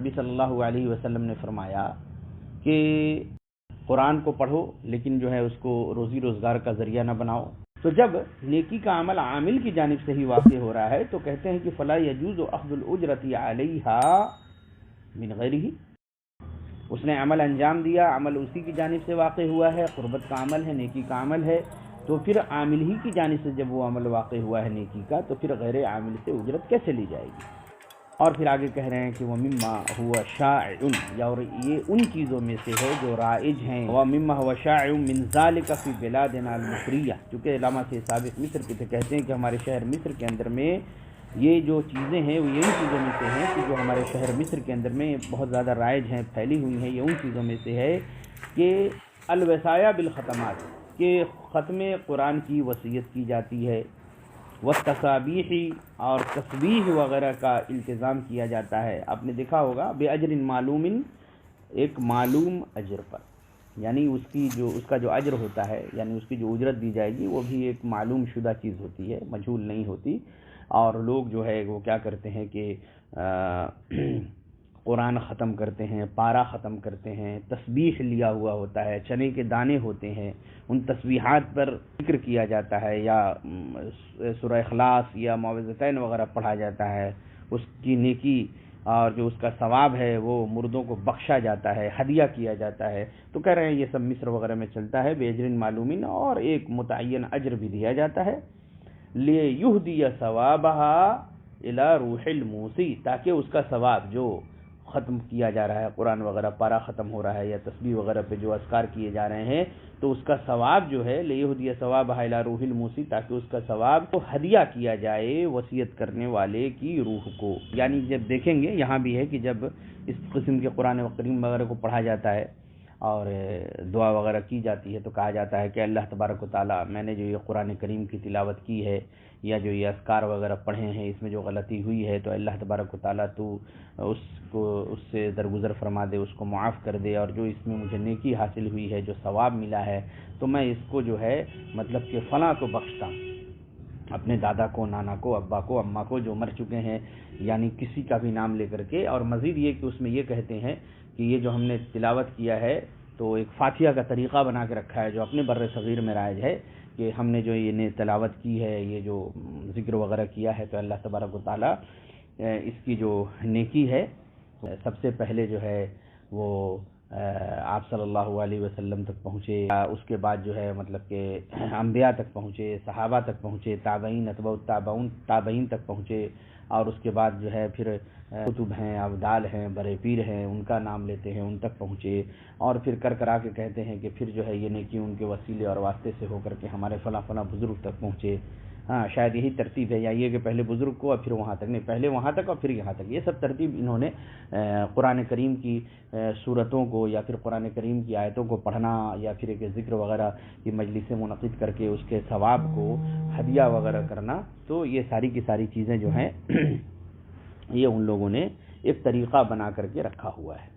نبی صلی اللہ علیہ وسلم نے فرمایا کہ قرآن کو پڑھو لیکن جو ہے اس کو روزی روزگار کا ذریعہ نہ بناؤ۔ تو جب نیکی کا عمل عامل کی جانب سے ہی واقع ہو رہا ہے تو کہتے ہیں کہ فلا یجوز اخذ الاجرۃ علیہا من غیرہ، اس نے عمل انجام دیا، عمل اسی کی جانب سے واقع ہوا ہے، قربت کا عمل ہے، نیکی کا عمل ہے، تو پھر عامل ہی کی جانب سے جب وہ عمل واقع ہوا ہے نیکی کا تو پھر غیر عامل سے اجرت کیسے لی جائے گی؟ اور پھر آگے کہہ رہے ہیں کہ وَمِمَّا هُوَ شَائِعٌ، یا اور یہ ان چیزوں میں سے ہے جو رائج ہیں، وَمِمَّا هُوَ شَائِعٌ مِّن ذَلِكَ فِي بِلَادِنَا الْمِصْرِيَّةِ، چونکہ علامہ سے سابق مصر کے تھے، کہتے ہیں کہ ہمارے شہر مصر کے اندر میں یہ جو چیزیں ہیں وہ یہی چیزوں میں سے ہیں کہ جو ہمارے شہر مصر کے اندر میں بہت زیادہ رائج ہیں، پھیلی ہوئی ہیں، یہ ان چیزوں میں سے ہے کہ الوصایا بالختمات، کہ ختم قرآن کی وصیت کی جاتی ہے، والتسابیح اور تسبیح وغیرہ کا التزام کیا جاتا ہے۔ آپ نے دیکھا ہوگا بے اجر معلوم، ایک معلوم اجر پر، یعنی اس کا جو اجر ہوتا ہے، یعنی اس کی جو اجرت دی جائے گی وہ بھی ایک معلوم شدہ چیز ہوتی ہے، مجہول نہیں ہوتی۔ اور لوگ جو ہے وہ کیا کرتے ہیں کہ قرآن ختم کرتے ہیں، پارہ ختم کرتے ہیں، تسبیح لیا ہوا ہوتا ہے، چنے کے دانے ہوتے ہیں، ان تسبیحات پر ذکر کیا جاتا ہے، یا سورہ اخلاص یا معوذتین وغیرہ پڑھا جاتا ہے، اس کی نیکی اور جو اس کا ثواب ہے وہ مردوں کو بخشا جاتا ہے، ہدیہ کیا جاتا ہے۔ تو کہہ رہے ہیں یہ سب مصر وغیرہ میں چلتا ہے، بے اجر معلومین، اور ایک متعین اجر بھی دیا جاتا ہے، لِيُهْدِيَ ثَوَابَهَا إِلَى رُوحِ الْمُوسِي، تاکہ اس کا ثواب جو ختم کیا جا رہا ہے، قرآن وغیرہ پارہ ختم ہو رہا ہے یا تسبیح وغیرہ پہ جو اذکار کیے جا رہے ہیں، تو اس کا ثواب جو ہے لِيُهْدِيَ ثَوَابَهَا إِلَى رُوحِ الْمُوسِي، تاکہ اس کا ثواب کو ہدیہ کیا جائے وصیت کرنے والے کی روح کو۔ یعنی جب دیکھیں گے یہاں بھی ہے کہ جب اس قسم کے قرآن کریم وغیرہ کو پڑھا جاتا ہے اور دعا وغیرہ کی جاتی ہے تو کہا جاتا ہے کہ اللہ تبارک و تعالیٰ، میں نے جو یہ قرآن کریم کی تلاوت کی ہے یا جو یہ اذکار وغیرہ پڑھے ہیں اس میں جو غلطی ہوئی ہے تو اللہ تبارک و تعالیٰ تو اس سے درگزر فرما دے، اس کو معاف کر دے، اور جو اس میں مجھے نیکی حاصل ہوئی ہے، جو ثواب ملا ہے، تو میں اس کو جو ہے مطلب کہ فلاں کو بخشتا ہوں، اپنے دادا کو، نانا کو، ابا کو، اماں کو جو مر چکے ہیں، یعنی کسی کا بھی نام لے کر کے۔ اور مزید یہ کہ اس میں یہ کہتے ہیں کہ یہ جو ہم نے تلاوت کیا ہے تو ایک فاتحہ کا طریقہ بنا کے رکھا ہے جو اپنے بر صغیر میں رائج ہے، کہ ہم نے جو یہ تلاوت کی ہے، یہ جو ذکر وغیرہ کیا ہے، تو اللہ تبارک و تعالیٰ اس کی جو نیکی ہے سب سے پہلے جو ہے وہ آپ صلی اللہ علیہ وسلم تک پہنچے، اس کے بعد جو ہے مطلب کہ انبیاء تک پہنچے، صحابہ تک پہنچے، تابعین، اتباع تابعین تک پہنچے، اور اس کے بعد جو ہے پھر کتب ہیں، ابدال ہیں، برے پیر ہیں، ان کا نام لیتے ہیں، ان تک پہنچے، اور پھر کرا کے کہتے ہیں کہ پھر جو ہے یہ نیکی ان کے وسیلے اور واسطے سے ہو کر کے ہمارے فلاں فلاں بزرگ تک پہنچے۔ ہاں شاید یہی ترتیب ہے، یا یہ کہ پہلے بزرگ کو اور پھر وہاں تک، نہیں، پہلے وہاں تک اور پھر یہاں تک، یہ سب ترتیب انہوں نے قرآن کریم کی صورتوں کو یا پھر قرآن کریم کی آیتوں کو پڑھنا یا پھر ایک ذکر وغیرہ کی مجلسیں منعقد کر کے اس کے ثواب کو ہدیہ وغیرہ کرنا، تو یہ ساری کی ساری چیزیں جو ہیں یہ ان لوگوں نے ایک طریقہ بنا کر کے رکھا ہوا ہے۔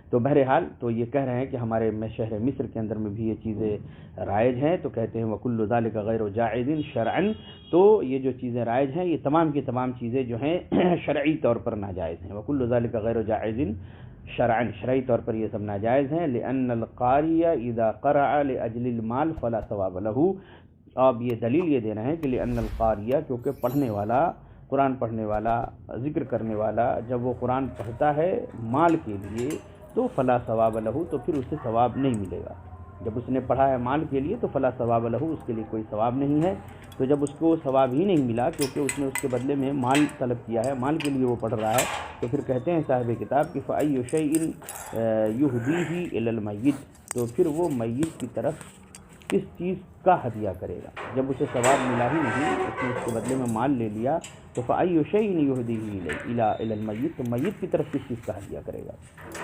تو بہرحال تو یہ کہہ رہے ہیں کہ ہمارے شہر مصر کے اندر میں بھی یہ چیزیں رائج ہیں، تو کہتے ہیں وَكُلُّ ذَلِكَ غَيْرُ جَائِزٍ شَرْعًا، تو یہ جو چیزیں رائج ہیں یہ تمام کی تمام چیزیں جو ہیں شرعی طور پر ناجائز ہیں۔ وَكُلُّ ذَلِكَ غَيْرُ جَائِزٍ شَرْعًا، شرعی طور پر یہ سب ناجائز ہیں۔ لِأَنَّ الْقَارِئَ إِذَا قَرَأَ لِأَجْلِ الْمَالِ فَلَا ثَوَابَ لَهُ، اب یہ دلیل یہ دے رہے ہیں کہ لِأَنَّ الْقَارِئَ، کیونکہ پڑھنے والا، قرآن پڑھنے والا، ذکر کرنے والا، جب وہ قرآن پڑھتا ہے مال کے لیے تو فلا ثواب لہو، تو پھر اسے ثواب نہیں ملے گا۔ جب اس نے پڑھا ہے مال کے لیے تو فلا ثواب لہو، اس کے لیے کوئی ثواب نہیں ہے۔ تو جب اس کو ثواب ہی نہیں ملا کیونکہ اس نے اس کے بدلے میں مال طلب کیا ہے، مال کے لیے وہ پڑھ رہا ہے، تو پھر کہتے ہیں صاحب کتاب کہ فَأَيُّ شَيْءٍ يُهْدِيهِ إِلَى الْمَيِّتِ، تو پھر وہ میت کی طرف کس چیز کا ہدیہ کرے گا؟ جب اسے ثواب ملا ہی نہیں، اس نے اس کے بدلے میں مال لے لیا، تو فَأَيُّ شَيْءٍ يُهْدِيهِ إِلَى الْمَيِّتِ، تو میت کی طرف کس چیز کا ہدیہ کرے گا؟